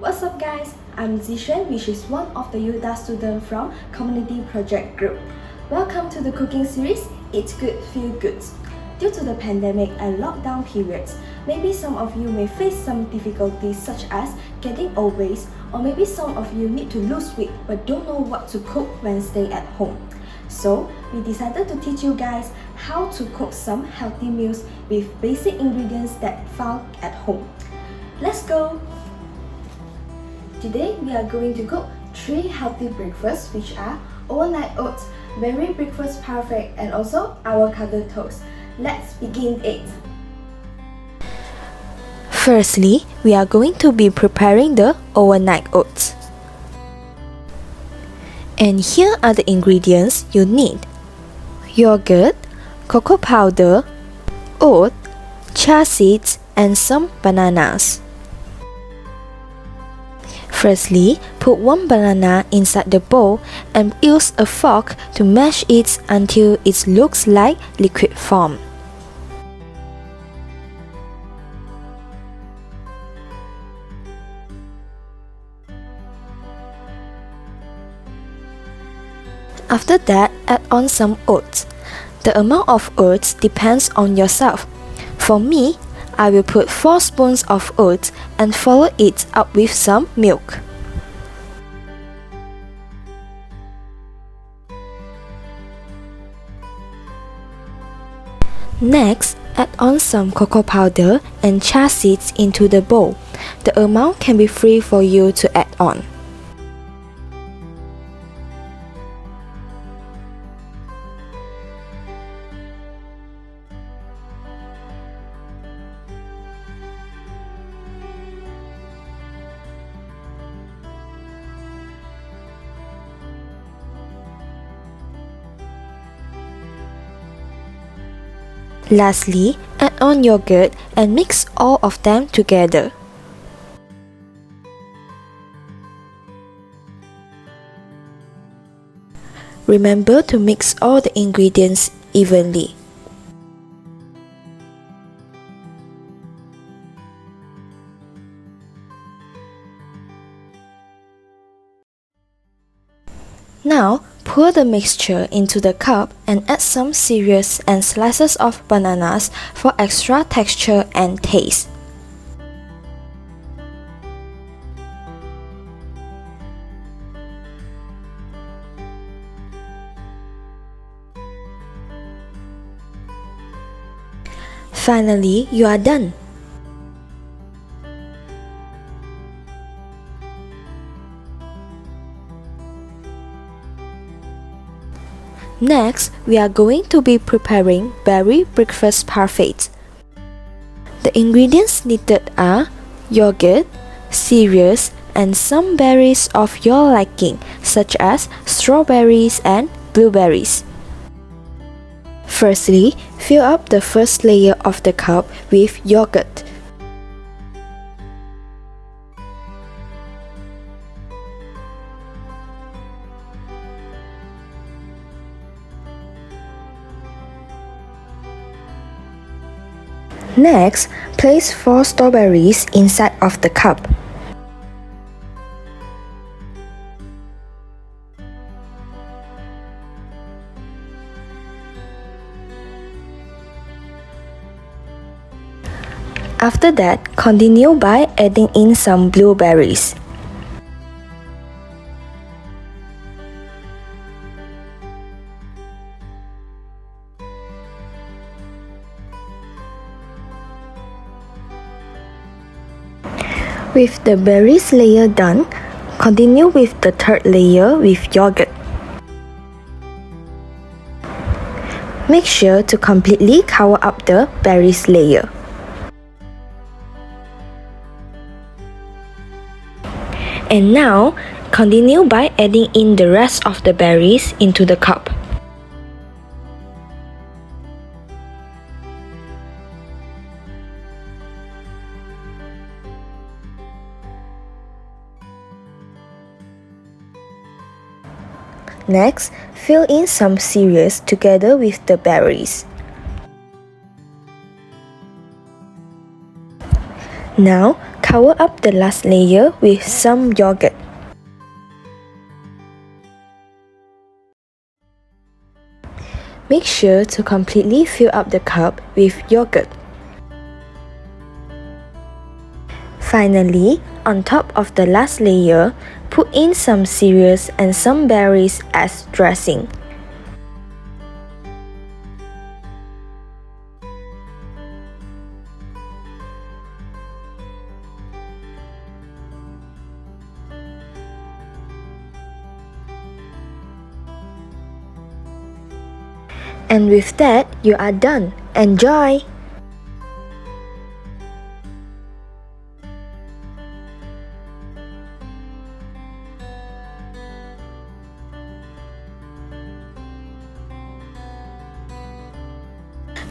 What's up guys? I'm Zishan, which is one of the UDA students from Community Project Group. Welcome to the cooking series, Eat Good, Feel Good. Due to the pandemic and lockdown periods, maybe some of you may face some difficulties such as getting obese, or maybe some of you need to lose weight but don't know what to cook when staying at home. So, we decided to teach you guys how to cook some healthy meals with basic ingredients that found at home. Let's go! Today, we are going to cook 3 healthy breakfasts which are overnight oats, berry breakfast parfait, and also avocado toast. Let's begin it! Firstly, we are going to be preparing the overnight oats. And here are the ingredients you need: yogurt, cocoa powder, oat, chia seeds, and some bananas. Firstly, put 1 banana inside the bowl and use a fork to mash it until it looks like liquid form. After that, add on some oats. The amount of oats depends on yourself. For me, I will put 4 spoons of oats and follow it up with some milk. Next, add on some cocoa powder and chia seeds into the bowl. The amount can be free for you to add on. Lastly, add on yogurt and mix all of them together. Remember to mix all the ingredients evenly. Now, pour the mixture into the cup and add some cereals and slices of bananas for extra texture and taste. Finally, you are done. Next, we are going to be preparing berry breakfast parfait. The ingredients needed are yogurt, cereals, and some berries of your liking, such as strawberries and blueberries. Firstly, fill up the first layer of the cup with yogurt. Next, place 4 strawberries inside of the cup. After that, continue by adding in some blueberries. With the berries layer done, continue with the third layer with yogurt. Make sure to completely cover up the berries layer. And now, continue by adding in the rest of the berries into the cup. Next, fill in some cereals together with the berries. Now, cover up the last layer with some yogurt. Make sure to completely fill up the cup with yogurt. Finally, on top of the last layer, put in some cereals and some berries as dressing. And with that, you are done. Enjoy!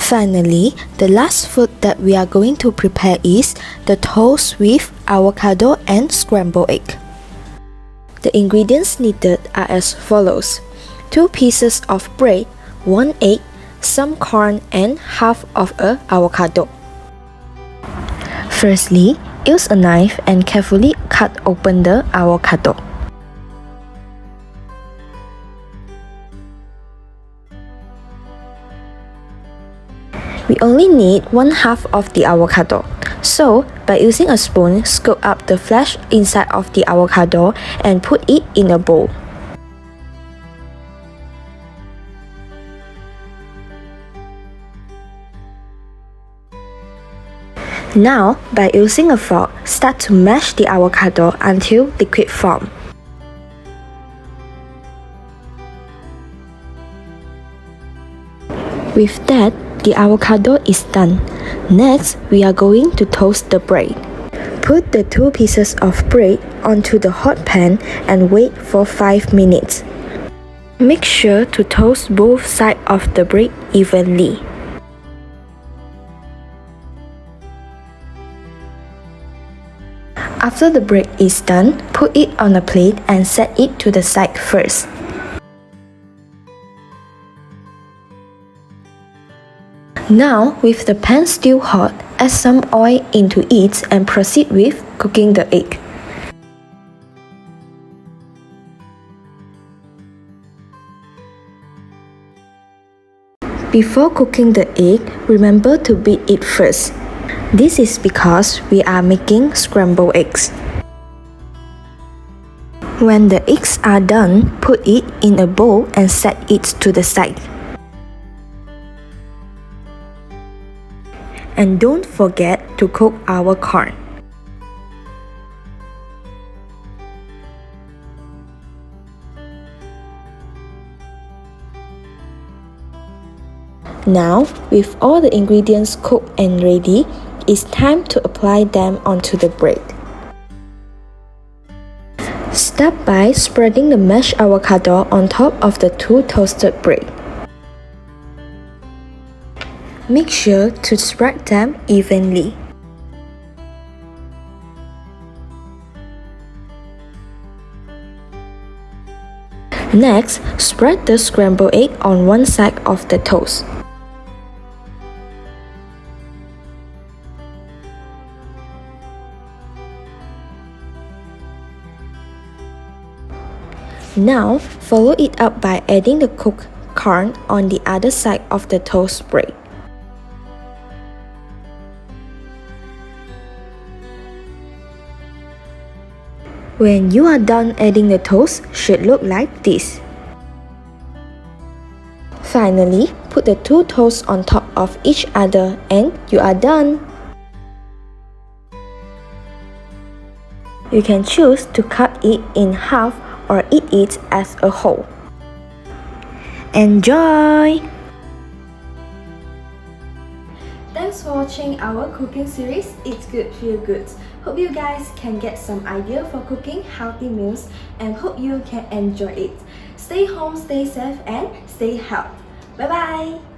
Finally, the last food that we are going to prepare is the toast with avocado and scrambled egg. The ingredients needed are as follows: 2 pieces of bread, 1 egg, some corn and half of a avocado. Firstly, use a knife and carefully cut open the avocado. We only need 1/2 of the avocado. So, by using a spoon, scoop up the flesh inside of the avocado and put it in a bowl. Now, by using a fork, start to mash the avocado until liquid form. With that, the avocado is done. Next, we are going to toast the bread. Put the 2 pieces of bread onto the hot pan and wait for 5 minutes. Make sure to toast both sides of the bread evenly. After the bread is done, put it on a plate and set it to the side first. Now, with the pan still hot, add some oil into it and proceed with cooking the egg. Before cooking the egg, remember to beat it first. This is because we are making scrambled eggs. When the eggs are done, put it in a bowl and set it to the side. And don't forget to cook our corn. Now, with all the ingredients cooked and ready, it's time to apply them onto the bread. Start by spreading the mashed avocado on top of the 2 toasted bread. Make sure to spread them evenly. Next, spread the scrambled egg on one side of the toast. Now, follow it up by adding the cooked corn on the other side of the toast bread. When you are done adding the toast, should look like this. Finally, put the 2 toasts on top of each other and you are done. You can choose to cut it in half or eat it as a whole. Enjoy! Thanks for watching our cooking series, It's Good, Feel Good. Hope you guys can get some idea for cooking healthy meals and hope you can enjoy it. Stay home, stay safe and stay healthy. Bye bye!